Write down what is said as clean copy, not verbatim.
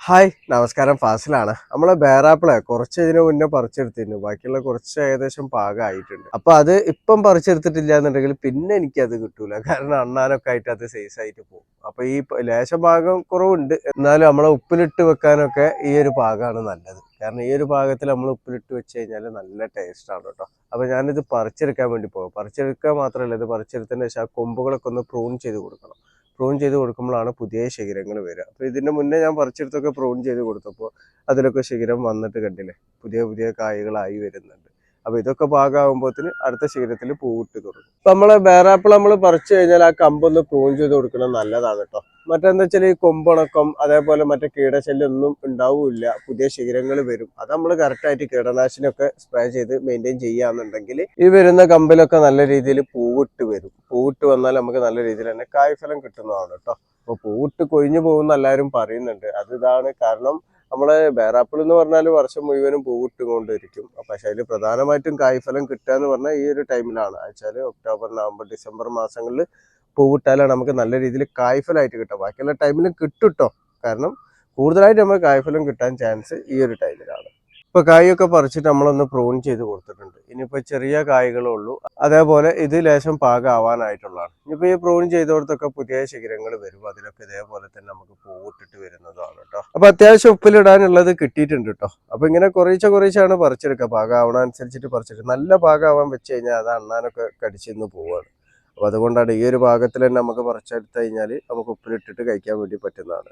Hi നമസ്കാരം ഫാസിലാണ്. നമ്മളെ ബേറാപ്പിളെ കുറച്ച് ഇതിന് മുന്നേ പറിച്ചെടുത്തിരുന്നു. ബാക്കിയുള്ള കുറച്ച് ഏകദേശം പാകമായിട്ടുണ്ട്. അപ്പൊ അത് ഇപ്പം പറിച്ചെടുത്തിട്ടില്ല എന്നുണ്ടെങ്കിൽ പിന്നെ എനിക്കത് കിട്ടൂല. കാരണം അണ്ണാനൊക്കെ ആയിട്ട് അത് സൈസ് ആയിട്ട് പോകും. അപ്പൊ ഈ ലേശം പാകം കുറവുണ്ട്. എന്നാലും നമ്മളെ ഉപ്പിലിട്ട് വെക്കാനൊക്കെ ഈ ഒരു പാകമാണ് നല്ലത്. കാരണം ഈ ഒരു പാകത്തിൽ നമ്മൾ ഉപ്പിലിട്ട് വെച്ച് കഴിഞ്ഞാൽ നല്ല ടേസ്റ്റ് ആണ് കേട്ടോ. അപ്പൊ ഞാനിത് പറിച്ചെടുക്കാൻ വേണ്ടി പോകും. പറിച്ചെടുക്കുക മാത്രമല്ല, ഇത് പറിച്ചെടുത്തതിന് ശേഷം ആ കൊമ്പുകളൊക്കെ ഒന്ന് പ്രൂൺ ചെയ്ത് കൊടുക്കണം. പ്രൂൺ ചെയ്ത് കൊടുക്കുമ്പോഴാണ് പുതിയ ശിഖരങ്ങൾ വരിക. അപ്പോൾ ഇതിന് മുന്നേ ഞാൻ പറിച്ചെടുത്തൊക്കെ പ്രൂൺ ചെയ്ത് കൊടുത്തപ്പോൾ അതിലൊക്കെ ശിഖരം വന്നിട്ട് കണ്ടില്ലേ, പുതിയ പുതിയ കായ്കളായി വരുന്നുണ്ട്. അപ്പോൾ ഇതൊക്കെ പാകമാകുമ്പോഴത്തേന് അടുത്ത ശിഖരത്തിൽ പൂവിട്ട് തുടങ്ങും. ഇപ്പം നമ്മളെ ബേറാപ്പിൾ നമ്മൾ പറിച്ചു കഴിഞ്ഞാൽ ആ കമ്പൊന്ന് പ്രൂൺ ചെയ്ത് കൊടുക്കണം, നല്ലതാണ് കേട്ടോ. മറ്റെന്താ വെച്ചാൽ ഈ കൊമ്പുണക്കം അതേപോലെ മറ്റേ കീടശല്യം ഒന്നും ഉണ്ടാവില്ല, പുതിയ ശിഖരങ്ങൾ വരും. അത് നമ്മൾ കറക്റ്റായിട്ട് കീടനാശിനിയൊക്കെ സ്പ്രേ ചെയ്ത് മെയിൻറ്റെയിൻ ചെയ്യുകയാണെന്നുണ്ടെങ്കിൽ ഈ വരുന്ന കമ്പിലൊക്കെ നല്ല രീതിയിൽ പൂവിട്ട് വരും. പൂവിട്ട് വന്നാൽ നമുക്ക് നല്ല രീതിയിൽ തന്നെ കായ്ഫലം കിട്ടുന്നതാണ് കേട്ടോ. അപ്പോൾ പൂവിട്ട് കൊഴിഞ്ഞു പോകുന്ന എല്ലാവരും പറയുന്നുണ്ട്. അത് ഇതാണ് കാരണം. നമ്മളെ ബേറാപ്പിൾ എന്ന് പറഞ്ഞാൽ വർഷം മുഴുവനും പൂവിട്ട് കൊണ്ടിരിക്കും. പക്ഷെ അതിൽ പ്രധാനമായിട്ടും കായ്ഫലം കിട്ടുക എന്ന് പറഞ്ഞാൽ ഈ ഒരു ടൈമിലാണ്. വെച്ചാൽ ഒക്ടോബർ നവംബർ ഡിസംബർ മാസങ്ങളിൽ പൂവിട്ടാലാണ് നമുക്ക് നല്ല രീതിയിൽ കായ്ഫലമായിട്ട് കിട്ടുക. ബാക്കിയുള്ള ടൈമിലും കിട്ടും കേട്ടോ. കാരണം കൂടുതലായിട്ട് നമുക്ക് കായ്ഫലം കിട്ടാൻ ചാൻസ് ഈ ഒരു ടൈമിലാണ്. ഇപ്പൊ കായൊക്കെ പറിച്ചിട്ട് നമ്മളൊന്ന് പ്രൂൺ ചെയ്ത് കൊടുത്തിട്ടുണ്ട്. ഇനിയിപ്പോ ചെറിയ കായ്കളേ ഉള്ളൂ. അതേപോലെ ഇത് ലേശം പാകമാവാനായിട്ടുള്ളതാണ്. ഇനിയിപ്പോ ഈ പ്രൂൺ ചെയ്തോടത്തൊക്കെ പുതിയ ശിഖരങ്ങൾ വരും. അതിലൊക്കെ ഇതേപോലെ തന്നെ നമുക്ക് പൂവിട്ടിട്ട് വരുന്നതാണ് കേട്ടോ. അപ്പൊ അത്യാവശ്യം ഉപ്പിലിടാനുള്ളത് കിട്ടിയിട്ടുണ്ട് കേട്ടോ. അപ്പൊ ഇങ്ങനെ കുറേശ്ശാണ് പറിച്ചെടുക്കുക. പാകമാവണ അനുസരിച്ചിട്ട് പറിച്ചെടുക്കുക. നല്ല പാകമാവാൻ വെച്ച് കഴിഞ്ഞാൽ അത് അണ്ണാനൊക്കെ കടിച്ചിന്ന് പോവാണ്. അപ്പൊ അതുകൊണ്ടാണ് ഈ ഒരു ഭാഗത്തിൽ തന്നെ നമുക്ക് പറിച്ചെടുത്ത് കഴിഞ്ഞാൽ നമുക്ക് ഉപ്പിലിട്ടിട്ട് കഴിക്കാൻ വേണ്ടി പറ്റുന്നതാണ്.